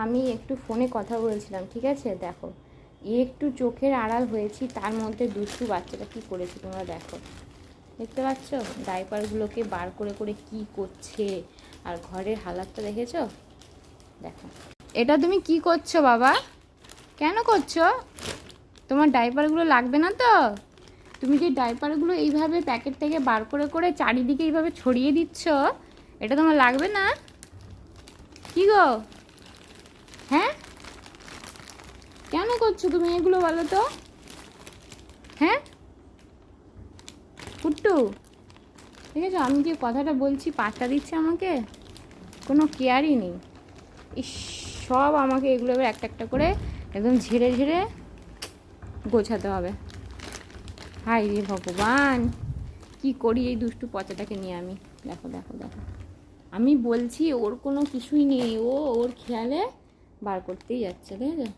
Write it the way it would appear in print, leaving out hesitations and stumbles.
আমি একটু ফোনে কথা বলছিলাম, ঠিক আছে? দেখো, একটু চোখের আড়াল হয়েছি, তার মধ্যে দুষ্টু বাচ্চাটা কী করেছে তোমরা দেখো। দেখতে পাচ্ছ ডাইপারগুলোকে বার করে করে কি করছে, আর ঘরের হালাতটা দেখেছো? দেখো, এটা তুমি কি করছো বাবা? কেন করছো? তোমার ডাইপারগুলো লাগবে না তো? তুমি যে ডাইপারগুলো এইভাবে প্যাকেট থেকে বার করে করে চারিদিকে এইভাবে ছড়িয়ে দিচ্ছ, এটা তোমার লাগবে না? কি গো, হ্যাঁ? কেন করছো তুমি এগুলো বলো তো? হ্যাঁ কুট্টু, ঠিক আছে? আমি যে কথাটা বলছি পাত্তা দিচ্ছে আমাকে, কোনো কেয়ারই নেই। ইস, সব আমাকে এগুলো এবার একটা একটা করে একদম ঝেড়ে ঝেড়ে গোছাতে হবে। হাই রে ভগবান, কি করি এই দুষ্টু পচাটাকে নিয়ে আমি। দেখো দেখো দেখো, আমি বলছি ওর কোনো কিছুই নেই, ও ওর খেয়ালে বার করতেই যাচ্ছে, ঠিক আছে?